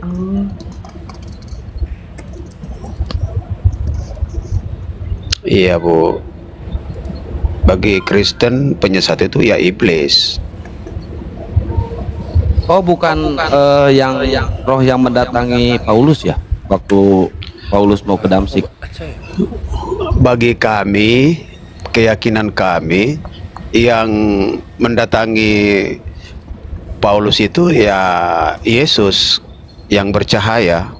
Hmm. Iya, Bu. Bagi Kristen penyesat itu ya iblis. Oh, bukan yang roh yang mendatangi Paulus ya, waktu Paulus mau ke Damsik. Bagi kami, keyakinan kami yang mendatangi Paulus itu ya Yesus yang bercahaya.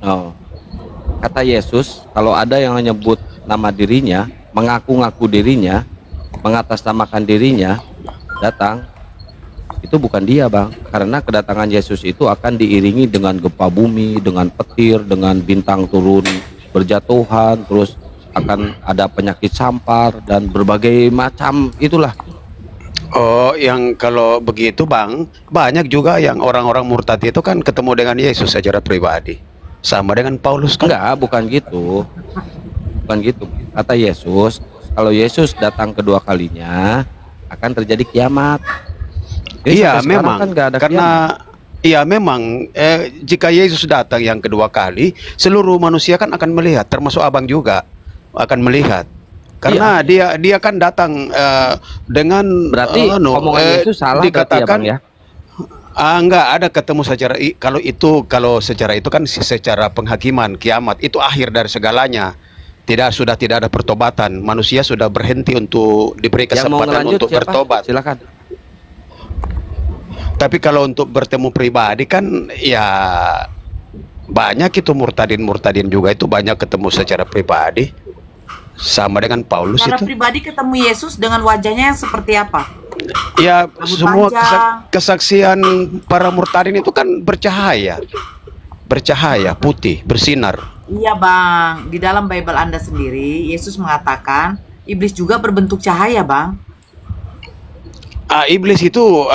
Oh, kata Yesus, kalau ada yang menyebut nama dirinya, mengaku-ngaku dirinya, mengatasnamakan dirinya, datang, itu bukan dia, Bang. Karena kedatangan Yesus itu akan diiringi dengan gempa bumi, dengan petir, dengan bintang turun berjatuhan, terus akan ada penyakit sampar dan berbagai macam itulah. Oh, yang kalau begitu Bang, banyak juga yang orang-orang murtad itu kan ketemu dengan Yesus secara pribadi. Sama dengan Paulus kan? Enggak, bukan gitu. Bukan gitu. Kata Yesus, kalau Yesus datang kedua kalinya akan terjadi kiamat. Jadi Iya, sampai sekarang memang. kan nggak ada Karena kiamat. iya memang jika Yesus datang yang kedua kali, seluruh manusia kan akan melihat, termasuk Abang juga akan melihat. Karena dia kan datang dengan Berarti omongan Yesus salah berarti ya, dikatakan Bang ya? enggak ada ketemu secara kalau secara itu kan secara penghakiman kiamat itu akhir dari segalanya. Sudah tidak ada pertobatan. Manusia sudah berhenti untuk diberi Yang mau kesempatan ngelanjut untuk siapa? bertobat. Silakan. Tapi kalau untuk bertemu pribadi kan ya banyak itu murtadin juga itu banyak ketemu secara pribadi. Sama dengan Paulus Secara itu. pribadi ketemu Yesus dengan wajahnya yang seperti apa? Ya Rambut semua panjang. kesaksian para murtadin itu kan bercahaya. Bercahaya, putih, bersinar. Iya Bang, di dalam Bible Anda sendiri, Yesus mengatakan iblis juga berbentuk cahaya Bang. Iblis itu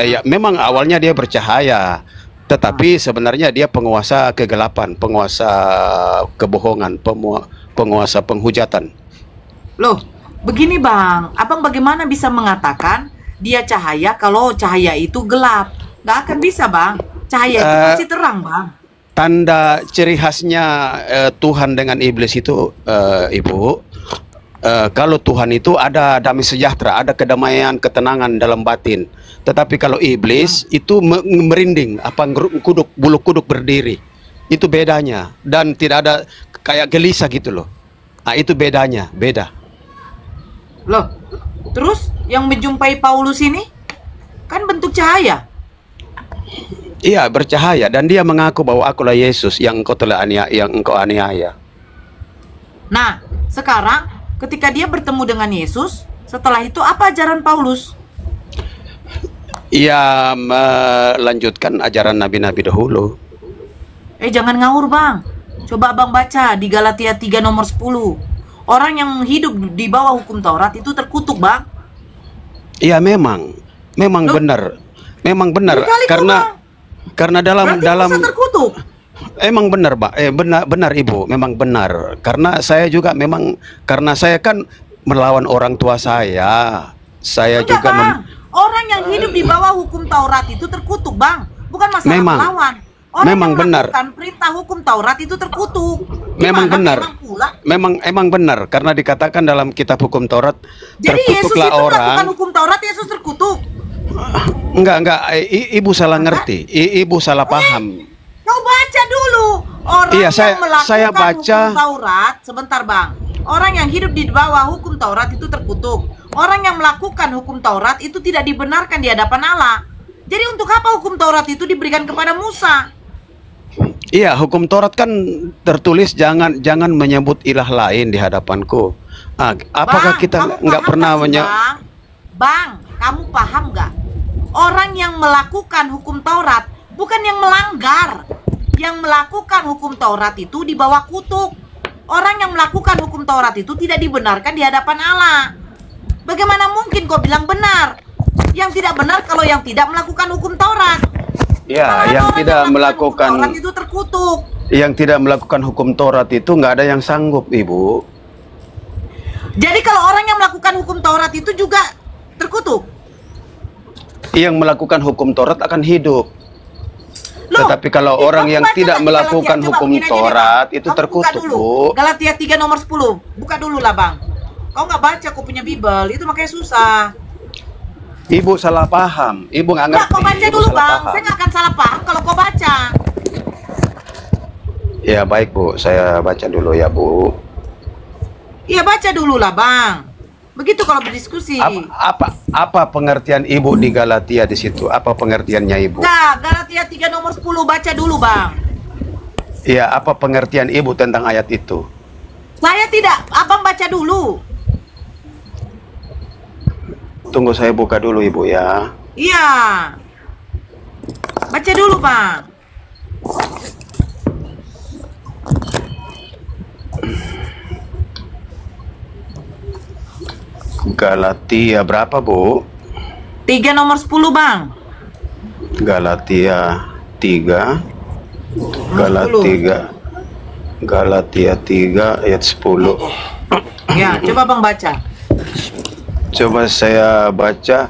ya, memang awalnya dia bercahaya, tetapi sebenarnya dia penguasa kegelapan, penguasa kebohongan, penguasa penghujatan. Loh, begini Bang, Abang bagaimana bisa mengatakan dia cahaya kalau cahaya itu gelap? Nggak akan bisa Bang, cahaya itu pasti terang Bang. Tanda ciri khasnya Tuhan dengan iblis itu, Ibu, kalau Tuhan itu ada damai sejahtera, ada kedamaian, ketenangan dalam batin. Tetapi kalau iblis itu merinding, bulu kuduk berdiri. Itu bedanya, dan tidak ada kayak gelisah gitu loh. Itu bedanya, beda. Loh, terus yang menjumpai Paulus ini kan bentuk cahaya. Iya, bercahaya, dan dia mengaku bahwa akulah Yesus yang engkau aniaya. Nah, sekarang ketika dia bertemu dengan Yesus, setelah itu apa ajaran Paulus? Ia melanjutkan ajaran nabi-nabi dahulu. Jangan ngawur Bang. Coba Abang baca di Galatia 3 nomor 10. Orang yang hidup di bawah hukum Taurat itu terkutuk Bang. Iya, memang Loh? benar. Memang benar Berkali-kali, karena dalam Berarti bisa terkutuk. emang benar, Pak. Benar Ibu, memang benar. Karena saya juga karena saya kan melawan orang tua saya. Saya Enggak juga Bang. Orang yang hidup di bawah hukum Taurat itu terkutuk Bang. Bukan masalah Memang. melawan. Orang Memang yang benar. melakukan perintah hukum Taurat itu terkutuk. Memang Gimana benar. memang pula? Emang benar karena dikatakan dalam kitab hukum Taurat, Jadi Yesus itu terkutuklah melakukan orang. hukum Taurat, Yesus terkutuk. Enggak, Ibu salah ngerti. Ibu salah paham. Kau baca dulu. Orang Iya, yang melakukan saya baca. hukum Taurat, sebentar Bang. Orang yang hidup di bawah hukum Taurat itu terkutuk. Orang yang melakukan hukum Taurat itu tidak dibenarkan di hadapan Allah. Jadi untuk apa hukum Taurat itu diberikan kepada Musa? Iya, hukum Taurat kan tertulis jangan menyebut ilah lain di hadapanku. Apakah Bang, kita kamu nggak paham pernah nggak sih, Bang, kamu paham nggak? Orang yang melakukan hukum Taurat bukan yang melanggar. Yang melakukan hukum Taurat itu di bawah kutuk. Orang yang melakukan hukum Taurat itu tidak dibenarkan di hadapan Allah. Bagaimana mungkin kau bilang benar? Yang tidak benar kalau yang tidak melakukan hukum Taurat. Ya, Malahan yang orang tidak hukum melakukan Taurat itu terkutuk. yang tidak melakukan hukum Taurat itu nggak ada yang sanggup, Ibu. Jadi kalau orang yang melakukan hukum Taurat itu juga terkutuk. Yang melakukan hukum Taurat akan hidup. Loh, Tetapi kalau ya, orang kamu yang baca tidak lagi melakukan Galatia. Coba hukum begini aja deh, Bang. Taurat itu Kamu buka terkutuk, dulu. Bu. Galatia 3 nomor 10. Buka dulu lah, Bang. Kau nggak baca, kau punya Bible. Itu makanya susah. Ibu salah paham. Ibu nggak Nggak, ngerti. kau baca Ibu dulu, salah Bang. paham. Saya nggak akan salah paham kalau kau baca. Ya baik, Bu. Saya baca dulu ya, Bu. Iya, baca dulu lah, Bang. Begitu kalau berdiskusi. Apa pengertian Ibu di Galatia di situ? Apa pengertiannya Ibu? Nggak, Galatia 3 nomor 10. Baca dulu, Bang. Ya, apa pengertian Ibu tentang ayat itu? Saya tidak. Abang baca dulu. Tunggu saya buka dulu, Ibu ya. Iya. Baca dulu, Bang. Galatia berapa, Bu? 3 nomor 10, Bang. Galatia 3. Galatia 3 ayat 10. Ya, coba Bang baca. Coba saya baca.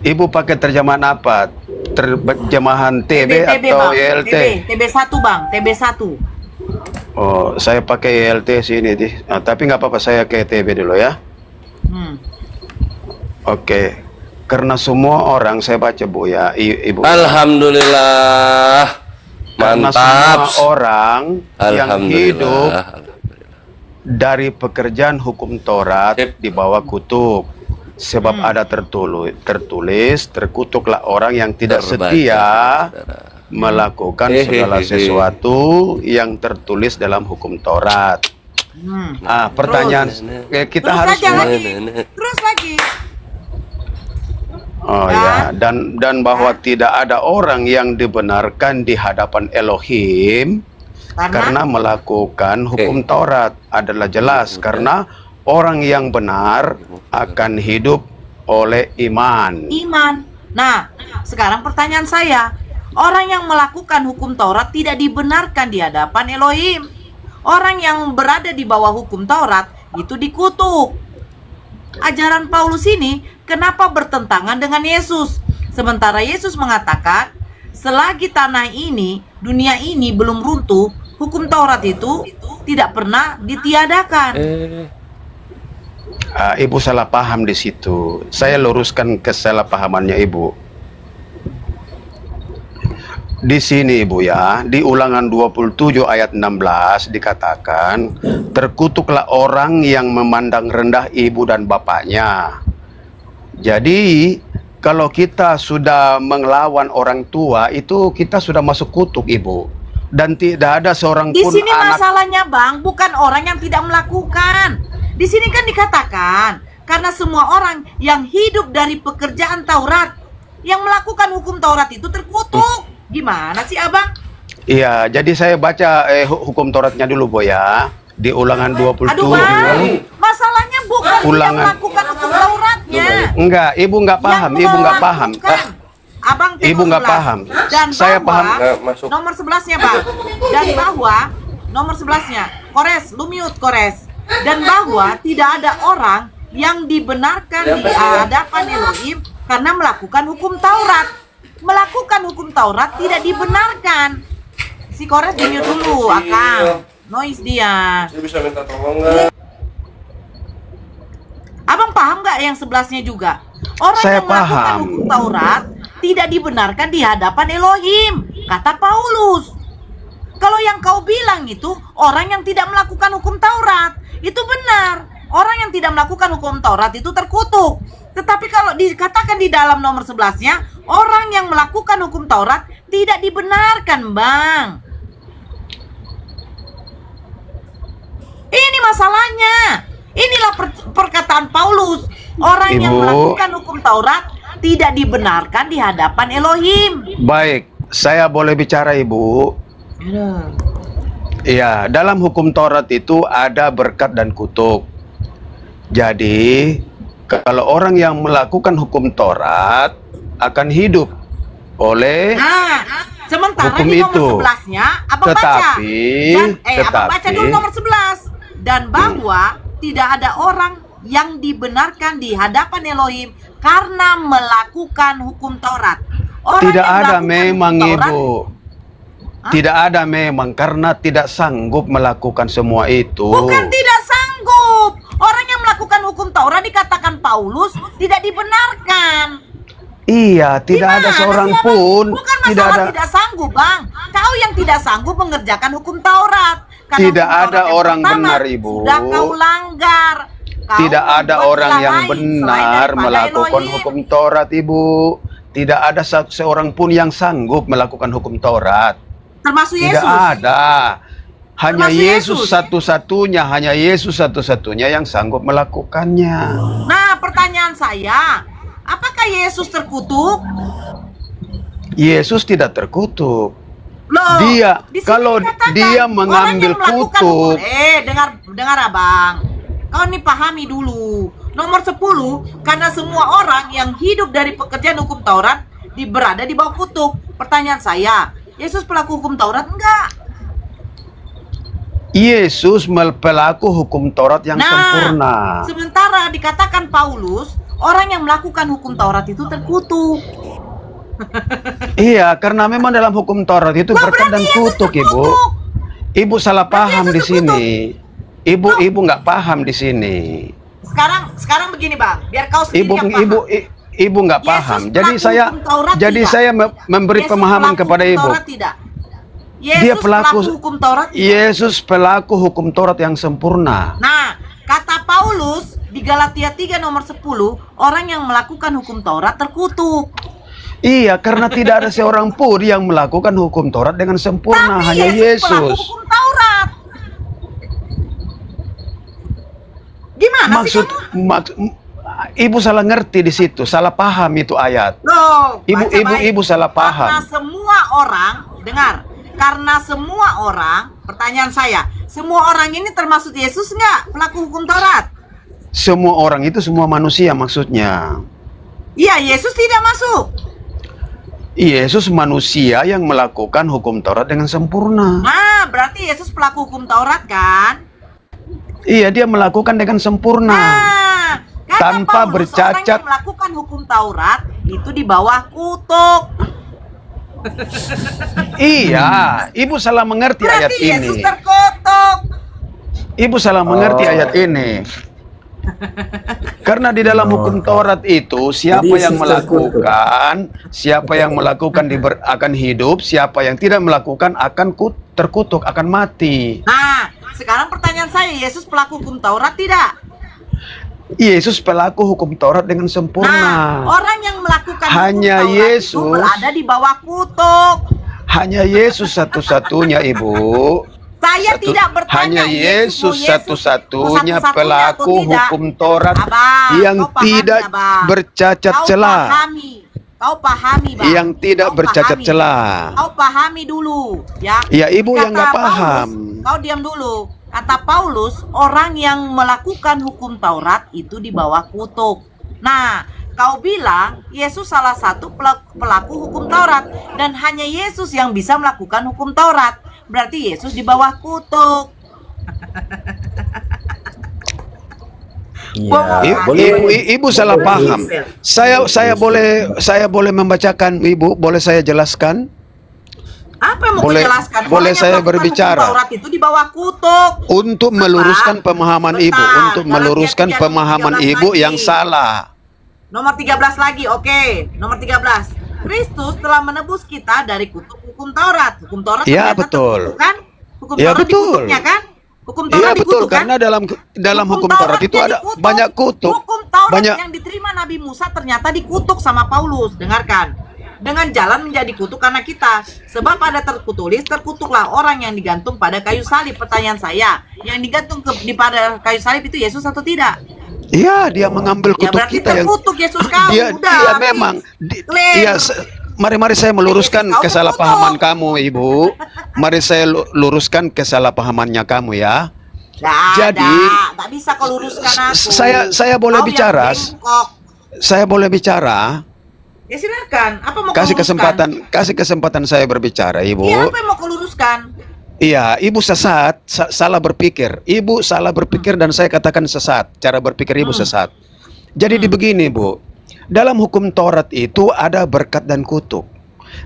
Ibu pakai terjemahan apa? Terjemahan TB atau Bang. ELT? TB1, Bang. TB1. Oh, saya pakai ELT sini deh. Nah, tapi nggak apa-apa, saya ke TB dulu ya. Oke. Karena semua orang, saya baca, Bu ya, Ibu. Alhamdulillah. Karena Mantap. semua orang yang Alhamdulillah. hidup dari pekerjaan hukum Taurat Sip. di bawah kutuk. Sebab ada tertulis, terkutuklah orang yang tidak Terbaca, setia saudara. melakukan segala sesuatu yang tertulis dalam hukum Taurat. Pertanyaan kita Terus harus aja lagi. Terus lagi. oh ya, dan bahwa tidak ada orang yang dibenarkan di hadapan Elohim karena melakukan hukum Taurat. Adalah jelas karena orang yang benar akan hidup oleh iman. Iman. Nah, sekarang pertanyaan saya. Orang yang melakukan hukum Taurat tidak dibenarkan di hadapan Elohim. Orang yang berada di bawah hukum Taurat itu dikutuk. Ajaran Paulus ini kenapa bertentangan dengan Yesus? Sementara Yesus mengatakan, selagi tanah ini, dunia ini belum runtuh, hukum Taurat itu tidak pernah ditiadakan. Ibu salah paham di situ. Saya luruskan kesalahpahamannya Ibu. Di sini Ibu ya, di Ulangan 27 ayat 16 dikatakan, terkutuklah orang yang memandang rendah ibu dan bapaknya. Jadi, kalau kita sudah melawan orang tua, itu kita sudah masuk kutuk, Ibu. Dan tidak ada seorang Di pun sini anak. masalahnya, Bang, bukan orang yang tidak melakukan. Di sini kan dikatakan, karena semua orang yang hidup dari pekerjaan Taurat, yang melakukan hukum Taurat itu terkutuk. Gimana sih, Abang? Iya, jadi saya baca hukum Tauratnya dulu, Bu ya. Di Ulangan 27. Aduh, Bang, masalahnya bukan Ulangan. yang melakukan hukum Tauratnya. Enggak, Ibu nggak paham, Yang Ibu nggak paham. melakukan. Abang tengok Ibu nggak 11. paham. Dan Saya bahwa paham. Masuk. nomor 11-nya, Bang. Dan bahwa nomor 11-nya, Kores, lu mute, Kores. Dan bahwa tidak ada orang yang dibenarkan di hadapan Elohim karena melakukan hukum Taurat. Melakukan hukum Taurat tidak dibenarkan. Si Kores di mute dulu, Akang. Noise dia. Saya bisa minta tolong nggak? Abang paham nggak yang 11-nya juga? Orang Saya yang melakukan paham. hukum Taurat tidak dibenarkan di hadapan Elohim, kata Paulus. Kalau yang kau bilang itu orang yang tidak melakukan hukum Taurat, itu benar. Orang yang tidak melakukan hukum Taurat itu terkutuk. Tetapi kalau dikatakan di dalam nomor 11-nya, orang yang melakukan hukum Taurat tidak dibenarkan, Bang. Ini masalahnya. Inilah perkataan Paulus. Orang yang Ibu. melakukan hukum Taurat tidak dibenarkan di hadapan Elohim. Baik, saya boleh bicara, Ibu. Iya, dalam hukum Taurat itu ada berkat dan kutuk. Jadi, kalau orang yang melakukan hukum Taurat akan hidup oleh Nah, sementara hukum di nomor itu. 11-nya Abang baca. Abang baca dulu nomor 11. Dan bahwa tidak ada orang yang dibenarkan di hadapan Elohim karena melakukan hukum Taurat. Orang tidak yang ada melakukan memang, hukum Taurat, Ibu. Tidak ada memang, karena tidak sanggup melakukan semua itu. Bukan tidak sanggup. Orang yang melakukan hukum Taurat dikatakan Paulus tidak dibenarkan. Iya, tidak ada Gimana seorang sih, Abang? pun. Bukan Tidak masalah ada. tidak sanggup, Bang. Kau yang tidak sanggup mengerjakan hukum Taurat. Karena Tidak hukum Taurat ada yang orang pertama benar, Ibu. Sudah kau langgar. Kau Tidak ada membuat orang ilah yang lain selain benar daripada melakukan Elohim. hukum Taurat, Ibu. Tidak ada seorang pun yang sanggup melakukan hukum Taurat. Termasuk Tidak Yesus. ada. Hanya Termasuk Yesus Yesus. satu-satunya, hanya Yesus satu-satunya yang sanggup melakukannya. Nah, pertanyaan saya, apakah Yesus terkutuk? Yesus tidak terkutuk. Loh, Dia, di sini kalau dikatakan dia orang mengambil yang melakukan kutuk. dengar Abang. Kau nih pahami dulu. Nomor 10, karena semua orang yang hidup dari pekerjaan hukum Taurat berada di bawah kutuk. Pertanyaan saya, Yesus pelaku hukum Taurat enggak? Yesus pelaku hukum Taurat yang sempurna. Sementara dikatakan Paulus, orang yang melakukan hukum Taurat itu terkutuk. Iya, karena memang dalam hukum Taurat itu Lah, berkat dan berarti Yesus kutuk, Ibu. terkutuk. Ibu salah Berarti paham Yesus di sini. terkutuk. Ibu nggak paham di sini. Sekarang begini, Bang, biar kau sendiri yang paham. Ibu nggak Yesus paham. pelaku hukum Taurat tidak. Saya memberi Yesus pemahaman pelaku kepada hukum Ibu. Taurat tidak. Yesus Dia pelaku hukum Taurat tidak. Yesus pelaku hukum Taurat yang sempurna. Nah, kata Paulus di Galatia 3 nomor 10, orang yang melakukan hukum Taurat terkutuk. Iya, karena tidak ada seorang pun yang melakukan hukum Taurat dengan sempurna, Tapi hanya pelaku Yesus. hukum Taurat. Gimana Maksud, sih kamu? Ibu salah ngerti di situ, salah paham itu ayat. Loh, Ibu- baca baik. ibu salah paham. Karena semua orang, dengar, karena semua orang, pertanyaan saya, semua orang ini termasuk Yesus nggak pelaku hukum Taurat? Semua orang itu semua manusia maksudnya. Iya, Yesus tidak masuk. Yesus manusia yang melakukan hukum Taurat dengan sempurna. Nah, berarti Yesus pelaku hukum Taurat kan? Iya, dia melakukan dengan sempurna. Nah, kata Tanpa Paulus, bercacat. orang yang melakukan hukum Taurat itu di bawah kutuk. Iya, Ibu salah mengerti ayat Berarti Yesus ini. terkutuk. Ibu salah mengerti ayat ini. Karena di dalam hukum Taurat itu siapa Jadi yang Yesus terkutuk. siapa yang melakukan akan hidup, siapa yang tidak melakukan akan terkutuk, akan mati. Nah, sekarang pertanyaan saya, Yesus pelaku hukum Taurat tidak? Yesus pelaku hukum Taurat dengan sempurna. Nah, orang yang melakukan Hanya hukum Taurat Yesus. itu berada di bawah kutuk. Hanya Yesus satu-satunya, Ibu. Saya tidak bertanya Hanya Yesus satu-satunya satu-satunya pelaku atau tidak. hukum Taurat Abang, yang kau pahami, tidak Abang. bercacat Kau celah. Kau pahami, Bang. Yang tidak Kau bercacat pahami. celah. Kau pahami dulu, ya. Ya, Ibu yang nggak Kata paham. Paulus, kau diam dulu. Kata Paulus, orang yang melakukan hukum Taurat itu di bawah kutuk. Nah, kau bilang Yesus salah satu pelaku hukum Taurat dan hanya Yesus yang bisa melakukan hukum Taurat. Berarti Yesus di bawah kutuk. Ibu salah paham. Saya boleh membacakan, Ibu, boleh saya jelaskan? Apa yang mau Boleh- menjelaskan? boleh Orang yang saya melakukan berbicara? hukum Taurat itu di bawah kutuk. Untuk meluruskan pemahaman Ibu, Sebentar, untuk Galatia meluruskan 3, pemahaman 13 Ibu lagi. yang salah. Nomor 13 lagi, oke. Nomor 13. Kristus telah menebus kita dari kutuk hukum Taurat. Hukum Taurat Ya, ternyata betul. terkutuk, kan? Hukum Ya, Taurat betul. dikutuknya kan? Hukum Iya Taurat betul, dikutuk, kan? karena dalam hukum Taurat itu jadi ada banyak kutuk. Hukum Taurat Banyak. yang diterima Nabi Musa ternyata dikutuk sama Paulus. Dengarkan. Dengan jalan menjadi kutuk karena kita. Sebab ada tertulis, terkutuklah orang yang digantung pada kayu salib. Pertanyaan saya, yang digantung pada kayu salib itu Yesus atau tidak? Iya, dia mengambil Ya kutuk berarti kita yang terkutuk Yesus kau. dia Udah, dia habis. memang Clear. mari saya meluruskan Yesus kau kesalahpahaman terkutuk. kamu, Ibu. Mari saya luruskan kesalahpahamannya kamu ya. Nggak bisa kau luruskan aku. Saya boleh Kau yang bicara? bengkok. Saya boleh bicara? Ya silakan. Apa mau Kasih kau luruskan? kasih kesempatan saya berbicara, Ibu. Iya, apa yang mau kau luruskan? Iya, Ibu sesat, salah berpikir. Ibu salah berpikir dan saya katakan sesat. Cara berpikir Ibu sesat. Jadi begini, Bu. Dalam hukum Taurat itu ada berkat dan kutuk.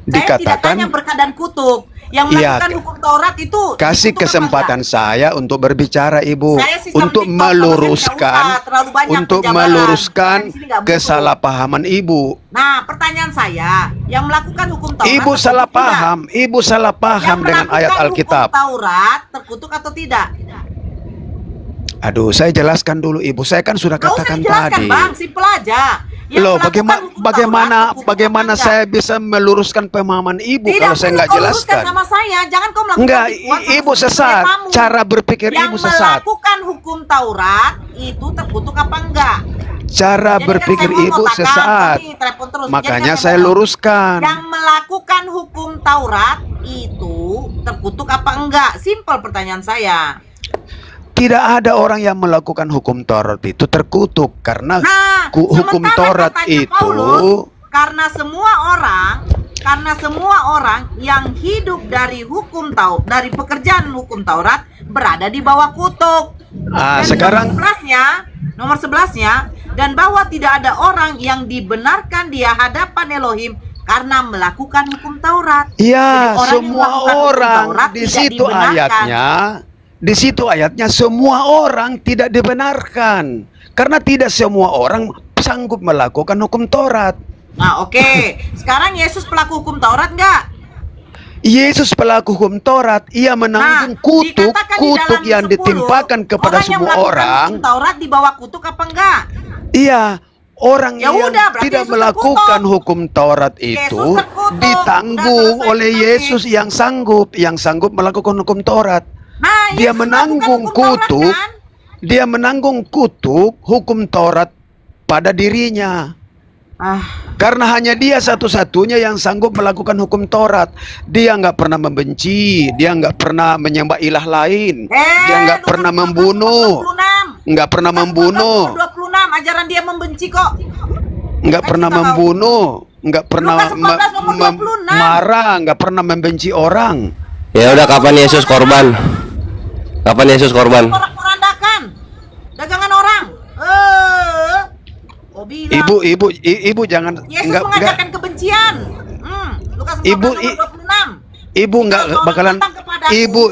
Saya tidak tanya Dikatakan berkat dan kutuk. Yang Iya, melakukan hukum Taurat itu kasih dikutuk apa kesempatan enggak? saya untuk berbicara, Ibu, Saya sistem untuk TikTok, kalau saya nggak meluruskan, usah terlalu banyak untuk penjabaran. meluruskan Saya di sini nggak butuh. kesalahpahaman Ibu. Nah, pertanyaan saya, yang melakukan hukum Taurat Ibu terkutuk salah tidak? paham, Ibu salah paham Yang dengan ayat melakukan Alkitab. hukum Taurat terkutuk atau tidak? Aduh, saya jelaskan dulu, Ibu. Saya kan sudah Nggak usah katakan dijelaskan, tadi. Bang, simpel aja. Yang Loh, melakukan hukum bagaimana Taurat terkutuk bagaimana apa enggak? saya bisa meluruskan pemahaman Ibu Tidak kalau saya perlu nggak kau luruskan jelaskan? sama saya. Jangan kau melakukan Enggak, tipuan sama Ibu seperti sesat. kamu. Cara berpikir Yang Ibu sesat. melakukan hukum Taurat itu terkutuk apa enggak? Cara Jadi kan berpikir saya Ibu ngomong, takkan, sesat. kau nih telepon terus. Jadi Makanya kan saya ngomong, luruskan. yang melakukan hukum Taurat itu terkutuk apa enggak? Simpel pertanyaan saya. Tidak ada orang yang melakukan hukum Taurat itu terkutuk karena Nah, hukum sementara Taurat katanya itu Paulus, karena semua orang yang hidup dari hukum Taurat, dari pekerjaan hukum Taurat berada di bawah kutuk. Dan sekarang nomor 11-nya, dan bahwa tidak ada orang yang dibenarkan di hadapan Elohim karena melakukan hukum Taurat. ya Jadi, orang yang semua melakukan hukum orang Taurat di tidak situ dibenarkan. ayatnya. Di situ ayatnya semua orang tidak dibenarkan karena tidak semua orang sanggup melakukan hukum Taurat. Nah, oke. Sekarang Yesus pelaku hukum Taurat enggak? Yesus pelaku hukum Taurat, ia menanggung dikatakan di dalam kutuk yang 10, ditimpakan kepada orang yang semua melakukan orang. hukum Taurat di bawah kutuk apa enggak? Iya, orang Ya yang udah, berarti tidak Yesus melakukan terkutuk. hukum Taurat Yesus itu terkutuk. ditanggung Udah selesai oleh kita Yesus yang sanggup melakukan hukum Taurat. Nah, Dia Yesus menanggung melakukan hukum Taurat, kutuk, kan? dia menanggung kutuk hukum Taurat pada dirinya. Karena hanya dia satu-satunya yang sanggup melakukan hukum Taurat. Dia nggak pernah membenci, dia nggak pernah menyembah ilah lain, dia nggak pernah membunuh, nggak pernah membunuh, 26 ajaran dia membenci kok. nggak pernah membunuh, nggak pernah Lukas 14 nomor 26. marah, nggak pernah membenci orang. Ya udah, kapan Yesus korban? Kapan Yesus korban? Orang porandakan, dagangan orang. Oh, bilang. Ibu jangan Yesus mengajarkan kebencian. Lukas 14 Ibu, nomor 26. Ibu nggak Jika bakalan, seorang datang kepadaku, ibu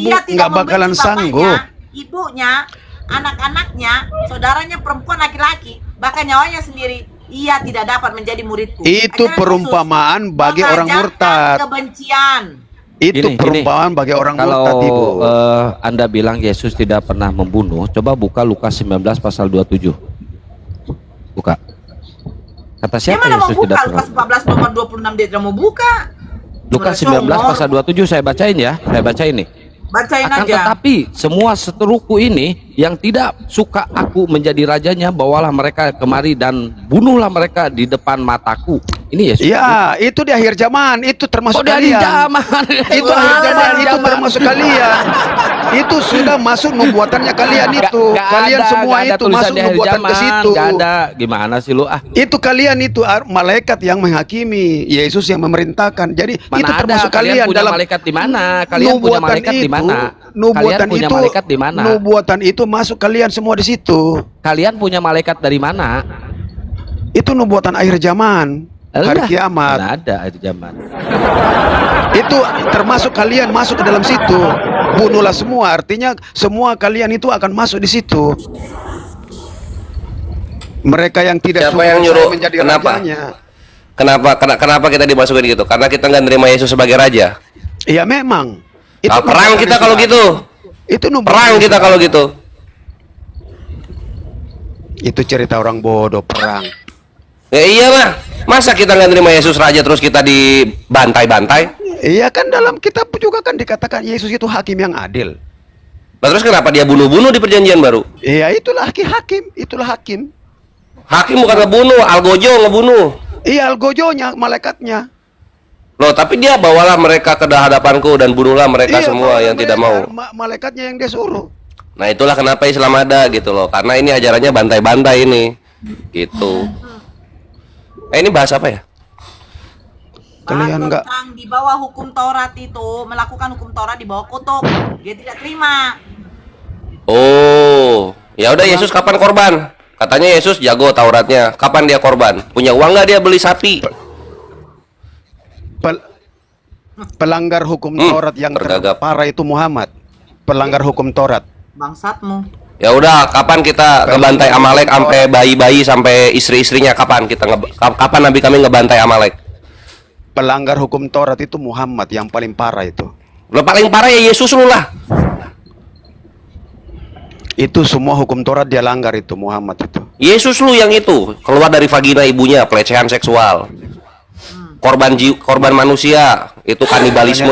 dia tidak nggak bakalan membenci sanggup. bapaknya, ibunya, anak-anaknya, saudaranya perempuan laki-laki, bahkan nyawanya sendiri, ia tidak dapat menjadi muridku. Itu Ajaran perumpamaan Yesus bagi orang mengajarkan murtad. kebencian. Itu Gini, perumpamaan bagi orang murtad, Ibu. Kalau Anda bilang Yesus tidak pernah membunuh, coba buka Lukas 19 pasal 27. Buka. Kata Dia siapa mana mau Yesus buka? tidak pernah? Lukas 14 nomor 26 dia tidak mau buka. Lukas 19 pasal 27 saya bacain ya. Saya bacain nih. Bacain Akan aja. tetapi semua seteruku ini yang tidak suka aku menjadi rajanya, bawalah mereka kemari dan bunuhlah mereka di depan mataku. Ini Yesus. Ya, itu di akhir zaman, itu termasuk Oh, dari kalian. zaman. Itu akhir zaman, itu termasuk kalian. Itu sudah masuk nubuatannya kalian itu. Kalian semua itu masuk nubuatan ke situ. Gak ada. Gimana sih lu? Itu kalian itu malaikat yang menghakimi, Yesus yang memerintahkan. Jadi Mana itu ada? termasuk Kalian kalian punya dalam malaikat di mana? Kalian punya nubuatan malaikat di itu. mana? Nubuatan Kalian punya itu, malaikat di mana? nubuatan itu masuk kalian semua di situ. Kalian punya malaikat dari mana? Itu nubuatan akhir zaman, hari Alah, kiamat. mana ada akhir zaman. Itu termasuk kalian masuk ke dalam situ. Bunuhlah semua, artinya semua kalian itu akan masuk di situ. Mereka yang tidak Siapa yang nyuruh? menjadi Kenapa? rajanya. Kenapa kita dimasukin gitu? Karena kita nggak nerima Yesus sebagai raja. Iya memang. Ah, perang nubuatan kita kalau Islam. gitu. Itu nubuatan Perang kita Islam. kalau gitu. Itu cerita orang bodoh, perang. Ya iya mah. Masa kita nggak nerima Yesus raja terus kita dibantai-bantai? Iya kan dalam kitab juga kan dikatakan Yesus itu hakim yang adil. Nah, terus kenapa dia bunuh-bunuh di perjanjian baru? Iya itulah hakim, itulah hakim. Hakim bukan ngebunuh, Algojo ngebunuh. Iya algojonya, malaikatnya. Loh, tapi dia bawalah mereka ke hadapanku dan bunuhlah mereka Iya, semua malaikatnya yang tidak mau. Malaikatnya yang dia suruh. Nah, itulah kenapa Islam ada gitu loh. Karena ini ajarannya bantai-bantai ini. Gitu. Ini bahas apa ya? Kalian enggak Tentang di bawah hukum Taurat itu, melakukan hukum Taurat di bawah kutuk, dia tidak terima. Oh, ya udah, Yesus kapan korban? Katanya Yesus jago Tauratnya. Kapan dia korban? Punya uang nggak dia beli sapi? Pelanggar hukum Taurat yang tergagap. terparah itu Muhammad. Pelanggar hukum Taurat. Bangsatmu. Ya udah, kapan kita ngebantai Amalek sampai bayi-bayi sampai istri-istrinya? Kapan kapan Nabi kami ngebantai Amalek? Pelanggar hukum Taurat itu Muhammad yang paling parah itu. Lo paling parah ya Yesus lu lah. Itu semua hukum Taurat dia langgar itu Muhammad itu. Yesus lu yang itu keluar dari vagina ibunya, pelecehan seksual. Korban manusia, itu kanibalisme.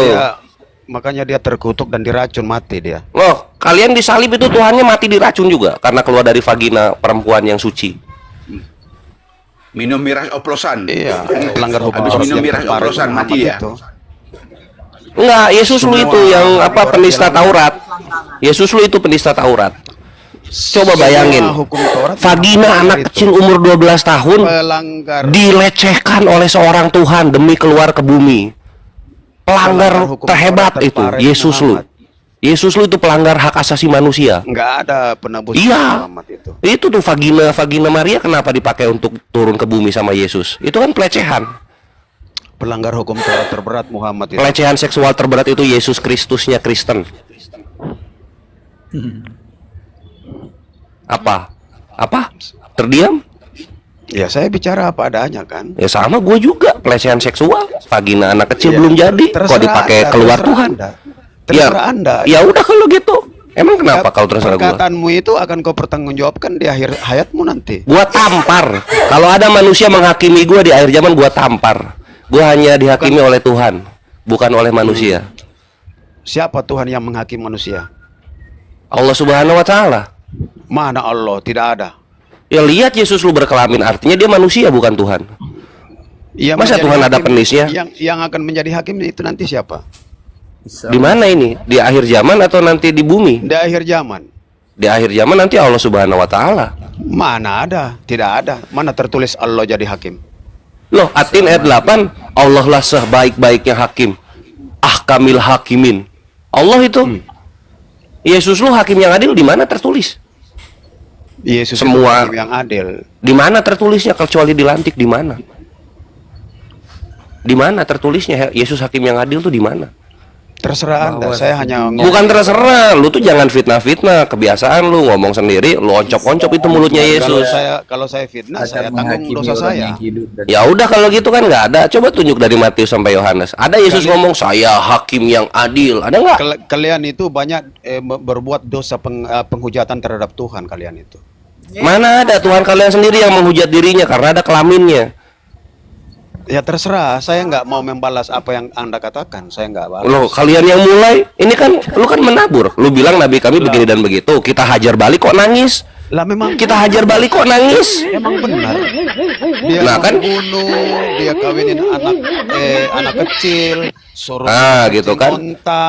Makanya dia terkutuk dan diracun mati dia. Loh, kalian disalib itu Tuhannya mati diracun juga karena keluar dari vagina perempuan yang suci. Minum miras oplosan. Iya, pelanggar hukum Habis Taurat minum yang miras terparah oplosan Muhammad mati ya. itu. Enggak, Yesus lu itu yang apa, penista Taurat. Yesus lu itu penista Taurat. Coba bayangin, Semua hukum Taurat vagina anak itu. kecil umur 12 tahun Pelanggar dilecehkan oleh seorang Tuhan demi keluar ke bumi. Pelanggar hukum terhebat Taurat itu, terparah Yesus lu. Muhammad. Yesus lu itu pelanggar hak asasi manusia. Nggak ada penebus Iya. Muhammad itu. Itu tuh vagina Maria kenapa dipakai untuk turun ke bumi sama Yesus? Itu kan pelecehan. Pelanggar hukum Taurat terberat Muhammad itu. Pelecehan seksual terberat itu Yesus Kristusnya Kristen. Apa? Apa? Terdiam? Ya saya bicara apa adanya kan. Ya sama gue juga, pelecehan seksual. Vagina anak kecil Ya, belum jadi, kok terserah dipakai Anda, keluar terserah Tuhan. Anda. Terserah Anda. Ya udah kalau gitu. Emang kenapa kalau terserah gue? Perkataanmu itu akan kau pertanggungjawabkan di akhir hayatmu nanti. Gua tampar. Kalau ada manusia menghakimi gua di akhir zaman, gua tampar. Gua hanya dihakimi oleh Tuhan, bukan oleh manusia. Siapa Tuhan yang menghakimi manusia? Allah Subhanahu wa taala. Mana Allah? Tidak ada. Ya lihat Yesus lu berkelamin, artinya dia manusia bukan Tuhan. Yang Masa menjadi Tuhan ada hakim- penisnya? Yang akan menjadi hakim itu nanti siapa? Di mana ini? Di akhir zaman atau nanti di bumi? Di akhir zaman. Di akhir zaman nanti Allah Subhanahu wa taala. Mana ada? Tidak ada. Mana tertulis Allah jadi hakim? Loh, Atin ayat 8, Allah lah sebaik-baiknya hakim. Ahkamil hakimin. Allah itu. Yesus lu hakim yang adil di mana tertulis? Yesus itu Semua- hakim yang adil. Di mana tertulisnya kecuali dilantik di mana? Di mana tertulisnya Yesus hakim yang adil tuh di mana? Terserah Anda. Saya hanya Bukan terserah, lu tuh jangan fitnah-fitnah, kebiasaan lu ngomong sendiri, lu oncop-oncop itu mulutnya Yesus. Kalau saya fitnah, saya akan tanggung menghakimi dosa orang saya. yang hidup dan Ya udah kalau gitu kan nggak ada. Coba tunjuk dari Matius sampai Yohanes. Ada Yesus ngomong saya hakim yang adil. Ada nggak? Kalian itu banyak berbuat dosa penghujatan terhadap Tuhan kalian itu. Mana ada Tuhan kalian sendiri yang menghujat dirinya karena ada kelaminnya. Ya terserah, saya nggak mau membalas apa yang Anda katakan. Saya nggak balas. Loh, kalian yang mulai, ini kan lu kan menabur. Lu bilang nabi kami begini dan begitu. Kita hajar balik kok nangis. Lah memang Kita hajar balik kok nangis. emang benar. Dia Nah, kan? membunuh, dia kawinin anak kecil, suruh Ah, kencing gitu kan. onta.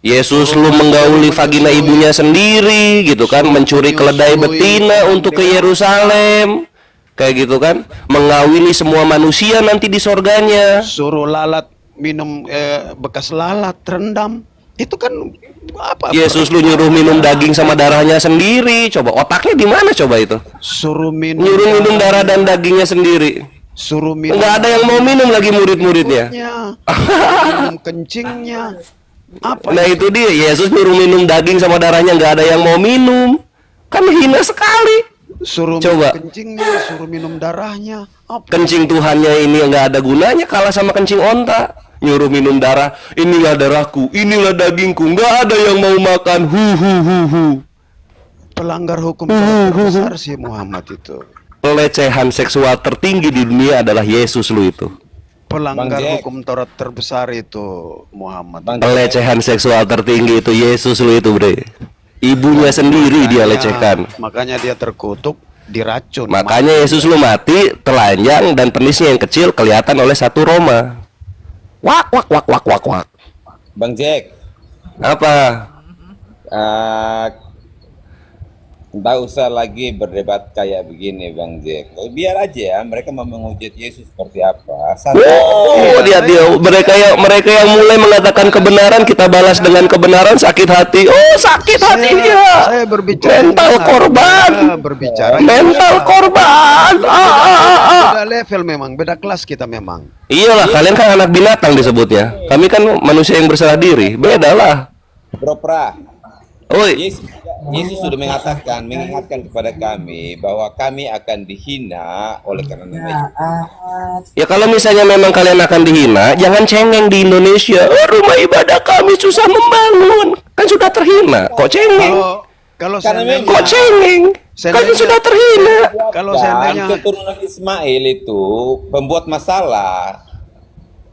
Yesus lu menggauli vagina ibunya sendiri gitu kan, mencuri keledai betina untuk ke Yerusalem. Kayak gitu kan, mengawini semua manusia nanti di sorganya. Suruh lalat minum bekas lalat rendam. Itu kan apa? Yesus lu nyuruh minum daging sama darahnya sendiri. Coba otaknya di mana coba itu? Suruh minum Nyuruh minum darah dan dagingnya sendiri. Suruh minum. Enggak ada yang mau minum lagi murid-muridnya. Minum kencingnya. Apa? Nah itu dia, Yesus nyuruh minum daging sama darahnya, nggak ada yang mau minum. Kan hina sekali. Suruh Coba. minum kencingnya, suruh minum darahnya. Apa? Kencing Tuhannya ini nggak ada gunanya, kalah sama kencing onta. Nyuruh minum darah, inilah darahku, inilah dagingku, nggak ada yang mau makan. Hu. Pelanggar hukum terbesar sih Muhammad itu. Pelecehan seksual tertinggi di dunia adalah Yesus lu itu. Pelanggar Bang Jack. hukum Taurat terbesar itu Muhammad. Bang Pelecehan seksual tertinggi itu Yesus lu itu, bre. Ibunya sendiri dia lecehkan. Makanya dia terkutuk, diracun. Makanya Yesus lu mati, telanjang dan penisnya yang kecil kelihatan oleh satu Roma. Wak. Bang Jack, Apa? eh, Nggak usah lagi berdebat kayak begini, Bang Jack. Biar aja ya, mereka mau menghujat Yesus seperti apa. Oh, dia mereka yang mulai mengatakan kebenaran, kita balas dengan kebenaran, sakit hati. Oh, sakit hatinya. Saya berbicara Mental korban. Berbicara Mental korban. beda level memang, beda kelas kita memang. Iyalah, kalian kan anak binatang disebutnya. Kami kan manusia yang berserah diri. Beda lah. Bro Pra, Oi. Yesus sudah mengingatkan kepada kami bahwa kami akan dihina oleh karena nama Ya kalau misalnya memang kalian akan dihina, jangan cengeng di Indonesia. Oh, rumah ibadah kami susah membangun. Kan sudah terhina. Kok cengeng? Kalau Karena seandainya, Kok cengeng? Kalian sudah terhina. kalau Dan seandainya keturunan Ismail itu pembuat masalah.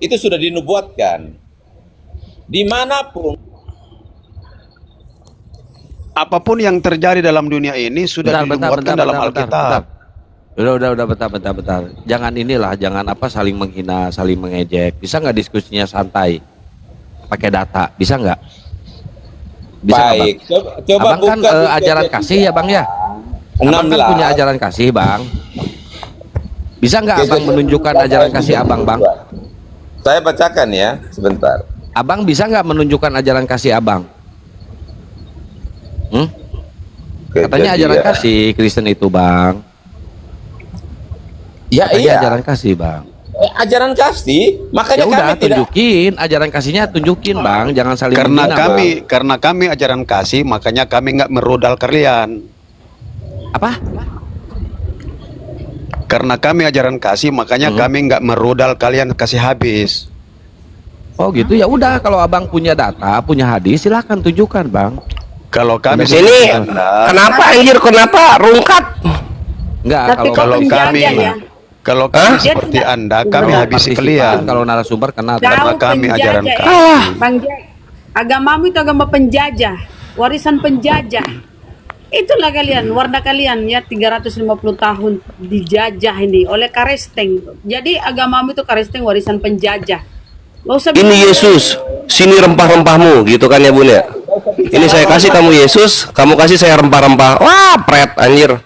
Itu sudah dinubuatkan. Dimanapun apapun yang terjadi dalam dunia ini sudah dinubuatkan dalam Alkitab. Udah, bentar. Jangan jangan saling menghina, saling mengejek. Bisa nggak diskusinya santai? Pakai data, bisa nggak? Bisa nggak, Bang? baik. Coba Abang kan buka ajaran kasih ya, Bang ya? Abang kan 16. punya ajaran kasih, Bang. Bisa nggak Abang menunjukkan ajaran kasih Abang, Bang? Saya bacakan ya, sebentar. Abang bisa nggak menunjukkan ajaran kasih Abang? Katanya ajaran kasih Kristen itu, Bang. Ya Katanya iya. ajaran kasih, Bang. Ajaran kasih, makanya Ya udah, kami tidak. tunjukin ajaran kasihnya, tunjukin, Bang. Jangan saling menghina, Bang. Karena kami ajaran kasih, makanya kami nggak merudal kalian. Apa? Karena kami ajaran kasih, makanya kami nggak merudal kalian kasih habis. Oh gitu, ya udah. Kalau Abang punya data, punya hadis, silahkan tunjukkan, Bang. Kalau kami Sini, seperti Anda, kenapa anjir? Kenapa rungkat? Enggak, Tapi kalau kok kami penjajah ya? kalau kami Hah? seperti Dia tidak- Anda, kami Kalau habisi partisipan, kalian. kalau narasumber kena. Karena kami ajaran penjajah kasih. ya, Bang Jack. Agamamu itu agama penjajah, warisan penjajah. Itulah kalian, warna kalian ya 350 tahun dijajah ini oleh Karesteng. Jadi agamamu itu Karesteng warisan penjajah. Nggak usah Ini bilang- Yesus, sini rempah-rempahmu, gitu kan ya Bun ya? Ini saya kasih kamu Yesus, kamu kasih saya rempah-rempah. Wah, pret anjir.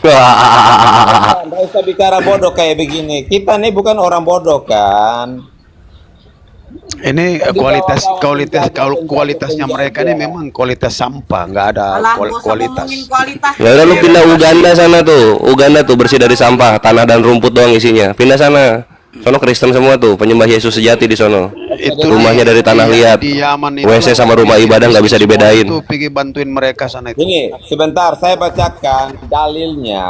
Wah. Nggak usah bicara bodoh kayak begini. Kita nih bukan orang bodoh kan. Ini kualitasnya mereka ini memang kualitas sampah, nggak ada Alah, gak usah kualitas. ngomongin kualitas. Ya udah lu pindah Uganda sana tuh. Uganda tuh bersih dari sampah, tanah dan rumput doang isinya. Pindah sana. Sono Kristen semua tuh, penyembah Yesus sejati di sono. Itu Rumahnya dari tanah liat. di Yaman itu, WC sama rumah ibadah nggak bisa dibedain. Itu pergi bantuin mereka sana itu. Ini sebentar saya bacakan dalilnya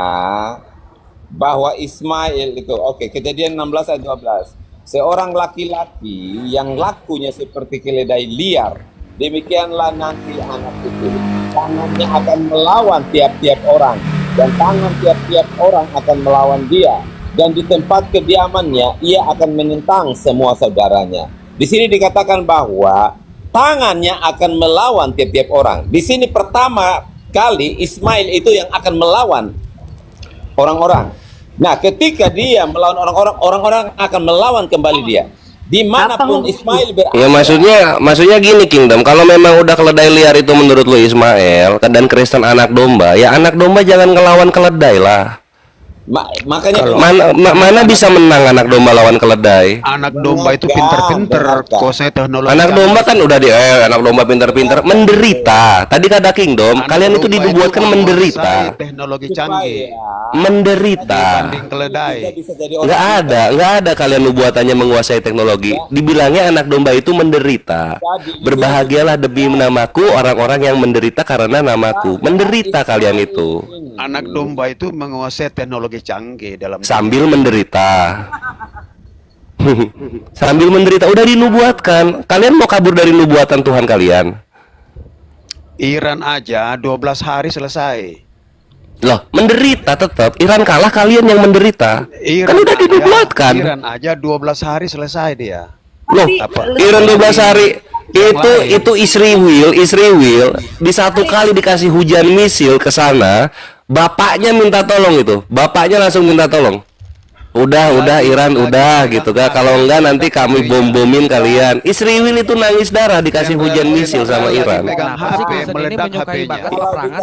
bahwa Ismail itu oke, Kejadian 16 ayat 12. Seorang laki-laki yang lakunya seperti keledai liar, demikianlah nanti anak itu. Tangannya akan melawan tiap-tiap orang, dan tangan tiap-tiap orang akan melawan dia. Dan di tempat kediamannya, ia akan menentang semua saudaranya. Di sini dikatakan bahwa tangannya akan melawan tiap-tiap orang. Di sini pertama kali Ismail itu yang akan melawan orang-orang. Nah, ketika dia melawan orang-orang, orang-orang akan melawan kembali dia. Dimanapun Ismail berada. Ya maksudnya gini Kingdom, kalau memang udah keledai liar itu menurut lu Ismail dan Kristen anak domba, ya anak domba jangan ngelawan keledai lah. Makanya Mana bisa menang anak domba lawan keledai? Anak domba itu pinter-pinter, kuasai teknologi. Anak domba kan udah anak domba pinter-pinter menderita. Tadi kata Kingdom, Anak kalian itu domba dibuatkan menguasai menderita. teknologi canggih. Menderita. Dibanding keledai. bisa jadi Nggak ada kalian nubuatannya menguasai teknologi. Dibilangnya anak domba itu menderita. Berbahagialah demi namaku orang-orang yang menderita karena namaku. Menderita kalian itu. Anak domba itu menguasai teknologi canggih dalam Sambil menderita. Sambil menderita udah dinubuatkan. Kalian mau kabur dari nubuatan Tuhan kalian? Iran aja 12 hari selesai. Loh, menderita tetap. Iran kalah, kalian yang menderita. Kan udah dinubuatkan. Iran aja 12 hari selesai dia. Loh, Iran 12 hari itu Israel di satu kali dikasih hujan misil ke sana, bapaknya minta tolong itu. Bapaknya langsung minta tolong. Udah Iran udah gitu kan. Kalau enggak nanti kami bom-bomin kalian. Israel itu nangis darah dikasih hujan misil sama Iran. Megang Kenapa sih HP, Kristen ini meledak menyukai HP-nya. banget peperangan?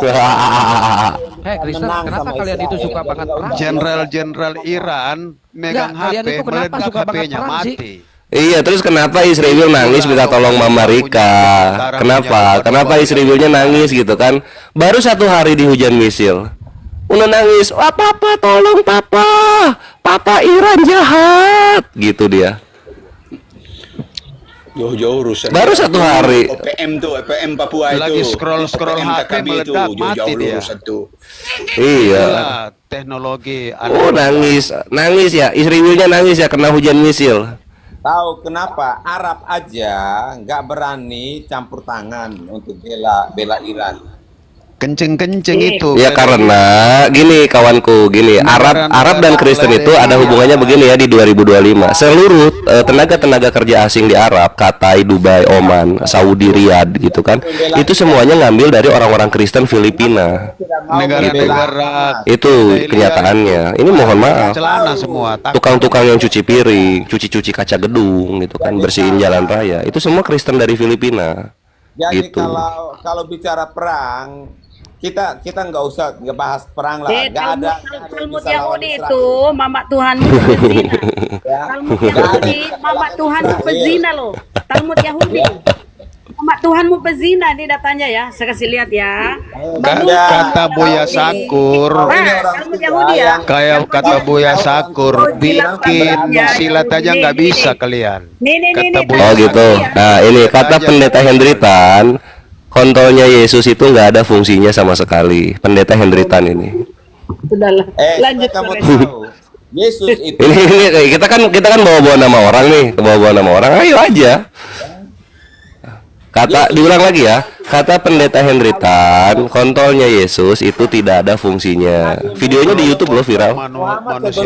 Hei Kristen, Menang kenapa sama kalian itu Israel. suka banget perang? Jenderal-jenderal Iran megang kalian HP, itu kenapa meledak suka banget HP-nya perang sih? mati. Iya, terus kenapa Israel nangis minta tolong Mama Rika? Kenapa Israelnya nangis gitu kan? Baru 1 hari dihujan misil. Udah nangis, wah papa tolong papa Iran jahat gitu dia. Jauh-jauh urusan. Baru 1 hari. OPM Papua itu. Lagi scroll OPM HP TKB itu, meledak, mati jauh-jauh dia. urusan tuh. Iya. Itulah teknologi. Oh nangis ya. Israelnya nangis ya kena hujan misil. Tahu kenapa Arab aja nggak berani campur tangan untuk bela Iran? Kenceng-kenceng itu. Ya karena gini kawanku, gini Arab dan Kristen itu ada hubungannya begini ya di 2025. Seluruh tenaga kerja asing di Arab, Qatar, Dubai, Oman, Saudi, Riyadh gitu kan. Itu semuanya ngambil dari orang-orang Kristen Filipina. negara-negara Itu kenyataannya. Ini mohon maaf. celana semua. Tukang-tukang yang cuci piring, cuci-cuci kaca gedung gitu kan, bersihin jalan raya. Itu semua Kristen dari Filipina. Jadi Gitu. kalau bicara perang, kita nggak usah ngebahas perang lah. Nggak ada. Talmud Yahudi itu mama Tuhanmu pezina. Talmud Yahudi mama Tuhanmu pezina loh. Talmud Yahudi mama Tuhanmu pezina nih datanya ya. Saya kasih lihat ya. Kata Buya Sakur, Talmud Yahudi ya. kayak kata Buya Sakur, bikin silat aja nggak bisa kalian. Nih Kata Buya Oh gitu. Sakur. Nah ini kata pendeta Hendritan, kontolnya Yesus itu nggak ada fungsinya sama sekali. Pendeta Hendritan ini. Sudahlah. Lanjut. Kamu Kores. tahu, Yesus itu Ini kita kan bawa-bawa nama orang nih, bawa-bawa nama orang. Ayo aja. Diulang lagi ya. Kata pendeta Hendritan, kontolnya Yesus itu tidak ada fungsinya. Videonya di YouTube loh viral.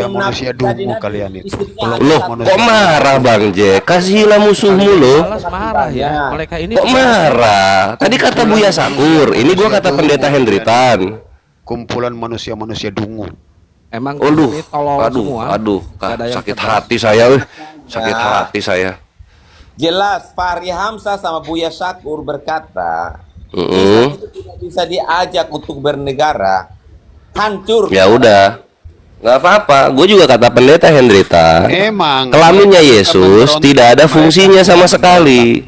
Manusia dungu kalian itu. Loh, kok marah Bang Jack? Kasihilah musuhmu loh. Malas marah ya. Mereka ini Kok marah? Tadi kata Buya Sakur, ini gua kata pendeta Hendritan. Kumpulan manusia-manusia dungu. emang Aduh, ini tolol semua. Nggak ada yang sakit cerdas. hati saya, sakit hati saya. jelas Fahri Hamzah sama Buya Sakur berkata, Mm-mm. Islam itu tidak bisa diajak untuk bernegara, hancur. Ya udah, nggak apa-apa. Gue juga kata pendeta Hendrita, Emang kelaminnya Yesus tidak ada fungsinya sama sekali.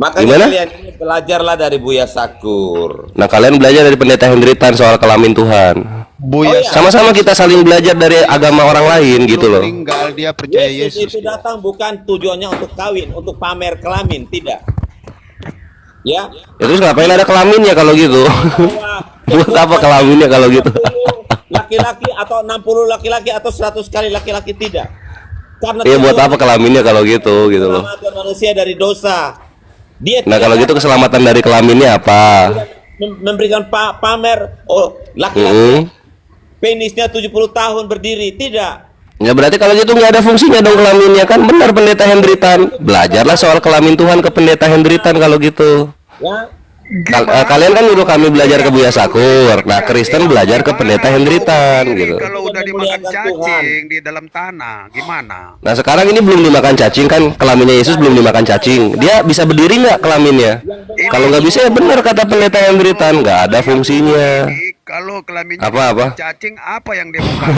Makanya Gimana? kalian ini belajarlah dari Buya Sakur. Nah kalian belajar dari pendeta Hendritan soal kelamin Tuhan. Buya Sama-sama kita saling belajar dari agama orang lain gitu loh. meninggal dia percaya Yesus Yesus. itu datang bukan tujuannya untuk kawin, untuk pamer kelamin, tidak. Ya. Ya, terus ngapain ada kelaminnya kalau gitu? Buat apa kelaminnya kalau gitu? Laki-laki atau 60 laki-laki atau 100 kali laki-laki tidak. Karena Iya buat tujuan apa kelaminnya kalau gitu loh. menyelamatkan manusia dari dosa. Dia Nah tidak kalau gitu keselamatan dari kelaminnya apa? memberikan pamer laki-laki Mm-mm. penisnya 70 tahun berdiri, tidak. Ya berarti kalau gitu nggak ada fungsinya dong kelaminnya kan? Benar pendeta Hendritan. Belajarlah soal kelamin Tuhan ke pendeta Hendritan kalau gitu. Ya. Kalian kan nyuruh kami belajar ke Buya Sakur. Nah Kristen belajar ke pendeta Hendritan gitu. Kalau udah dimakan cacing di dalam tanah, gimana? Nah sekarang ini belum dimakan cacing kan, kelaminnya Yesus belum dimakan cacing. Dia bisa berdiri nggak kelaminnya? Kalau nggak bisa ya benar kata pendeta Hendritan, nggak ada fungsinya. Kalau kelaminnya Apa-apa? cacing, apa yang dia makan?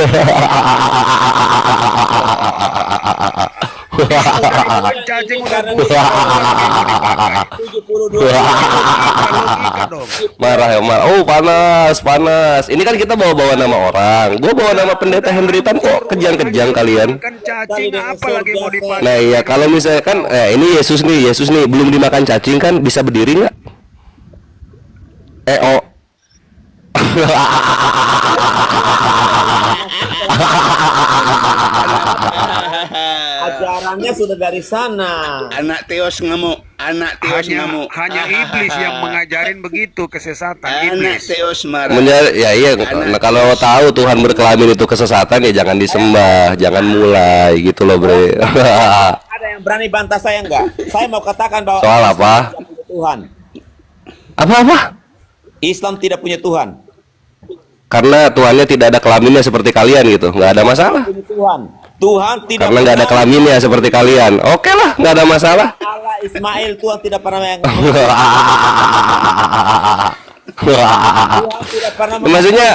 Cacing udah Marah ya marah. Oh panas panas. Ini kan kita bawa-bawa nama orang. Gue bawa nama pendeta Hendritan kok kejang-kejang kalian. Makan cacing, apa lagi mau dipakai? Nah iya kalau misalnya kan ini Yesus nih belum dimakan cacing kan bisa berdiri nggak? Oh. Ajarannya sudah dari sana. Anak Teos ngamuk, anak Teos ngamuk. Hanya iblis yang mengajarin begitu kesesatan. Anak Iblis. Teos marah. Ya iya nah, kalau tahu Tuhan berkelamin itu kesesatan ya jangan disembah, jangan mulai gitu loh bre. Ada yang berani bantah saya enggak? Saya mau katakan bahwa Soal Islam apa? tidak punya Tuhan. Apa? Islam tidak punya Tuhan. karena Tuhannya tidak ada kelaminnya seperti kalian gitu, nggak ada masalah. Ini Tuhan tidak Karena nggak ada kelaminnya seperti kalian, oke lah, nggak ada masalah. Allah Ismail, Tuhan tidak pernah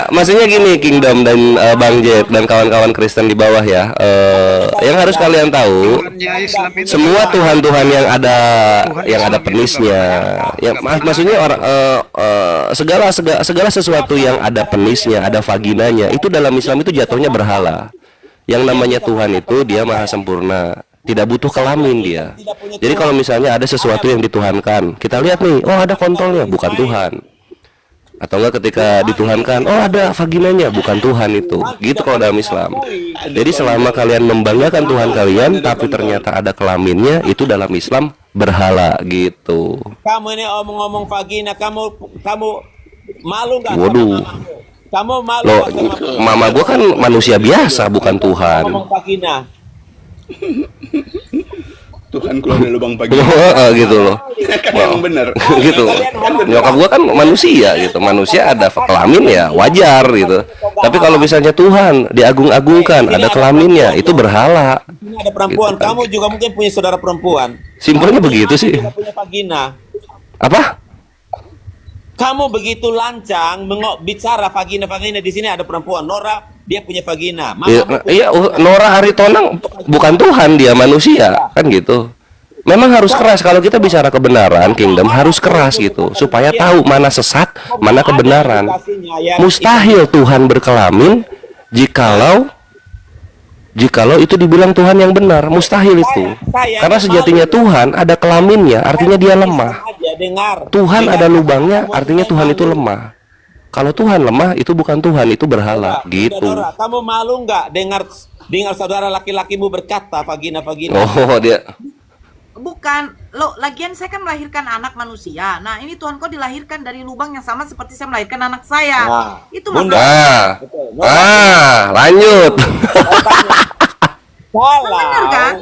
maksudnya gini, Kingdom dan Bang Jet dan kawan-kawan Kristen di bawah ya, yang harus kalian tahu, semua Tuhan-Tuhan yang ada penisnya, yang maksudnya orang segala sesuatu yang ada penisnya, ada vaginanya, itu dalam Islam itu jatuhnya berhala. Yang namanya Tuhan itu dia maha sempurna, tidak butuh kelamin dia. Jadi kalau misalnya ada sesuatu yang dituhankan, kita lihat nih, oh ada kontolnya, bukan Tuhan. Atau enggak ketika dituhankan, oh ada vaginanya, bukan Tuhan itu. Gitu kalau dalam Islam. Jadi selama kalian membanggakan Tuhan kalian tapi ternyata ada kelaminnya, itu dalam Islam berhala gitu. Kamu ini ngomong vagina, kamu malu nggak? Waduh. Kamu malu Loh, nggak sama mama gua kan manusia biasa, bukan Tuhan. ngomong vagina? Tuhan keluar dari lubang pagi. Gitu loh. Kan yang benar. Gitu. Nyokap gua kan manusia gitu. Manusia ada kelamin ya wajar gitu. Tapi kalau misalnya Tuhan diagung-agungkan, ada kelaminnya, itu berhala. Ini ada perempuan, Gitu. kamu juga mungkin punya saudara perempuan. Simpelnya begitu sih. Tidak punya vagina. Apa? Kamu begitu lancang bicara vagina di sini ada perempuan. Nora dia punya vagina. Iya, Nora Aritonang bukan Tuhan, dia manusia, kan gitu. Memang harus keras kalau kita bicara kebenaran, Kingdom harus keras gitu, supaya tahu mana sesat, mana kebenaran. Mustahil Tuhan berkelamin jikalau itu dibilang Tuhan yang benar, mustahil itu. Karena sejatinya Tuhan ada kelaminnya, artinya dia lemah. Tuhan ada lubangnya, artinya Tuhan itu lemah. Kalau Tuhan lemah, itu bukan Tuhan, itu berhala. Gitu. Nora, kamu malu nggak dengar saudara laki-lakimu berkata vagina? Oh, dia. Bukan, lo lagian saya kan melahirkan anak manusia. Nah, ini Tuhan kok dilahirkan dari lubang yang sama seperti saya melahirkan anak saya. Nah, itu Bunda. masalah. Lanjut. Benar kan?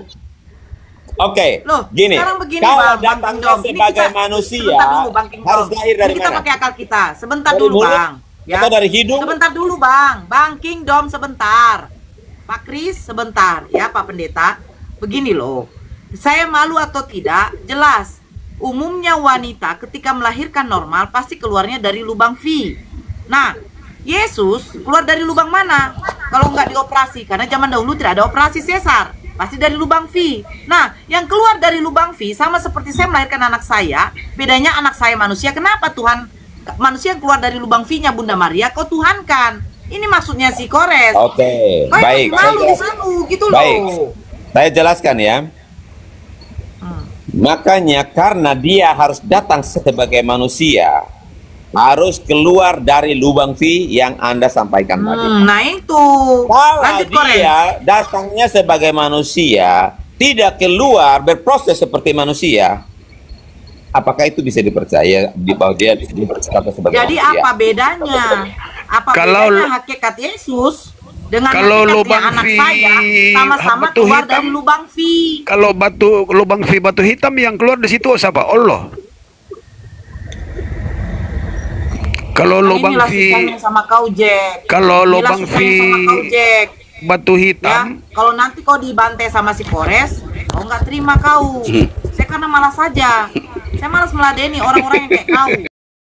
Oke, Loh, gini. sekarang begini Kalau Bang datangnya Kingdom. Ini sebagai kita- manusia sebentar dulu Bang Kingdom. harus lahir dari Ini kita mana? pakai akal kita. Sebentar Dari dulu mulut? Bang. Ya. Atau dari hidung? Sebentar dulu Bang Kingdom sebentar. Pak Kris sebentar ya Pak Pendeta. Begini loh. Saya malu atau tidak, jelas. Umumnya wanita ketika melahirkan normal pasti keluarnya dari lubang V. Nah, Yesus keluar dari lubang mana? Kalau nggak dioperasi, karena zaman dahulu tidak ada operasi sesar. Pasti dari lubang V. Nah, yang keluar dari lubang V sama seperti saya melahirkan anak saya. Bedanya anak saya manusia. Kenapa Tuhan manusia yang keluar dari lubang V-nya Bunda Maria kau Tuhan kan? Ini maksudnya si Kores. Oke, Kau baik. malu di sana gitu Baik. loh. Saya jelaskan ya. Makanya karena dia harus datang sebagai manusia, harus keluar dari lubang V yang Anda sampaikan tadi. Nah itu. Kalau Lanjut Kores. dia datangnya sebagai manusia, tidak keluar berproses seperti manusia, apakah itu bisa dipercaya di bawah dia dipercaya sebagai Jadi manusia? apa bedanya? Apa Kalau- bedanya hakikat Yesus dengan Kalau hakikatnya lubang anak V, saya sama-sama batu keluar hitam, dari lubang V. Kalau lubang V batu hitam yang keluar di situ siapa? Allah. Kalau lubang Inilah V sisanya sama kau Jack. Kalau Inilah lubang sisanya V sama kau Jack. batu Ya, hitam, kalau nanti kau dibantai sama si Kores, kau nggak terima kau. Saya karena malas saja. Saya malas meladeni orang-orang yang kayak kau.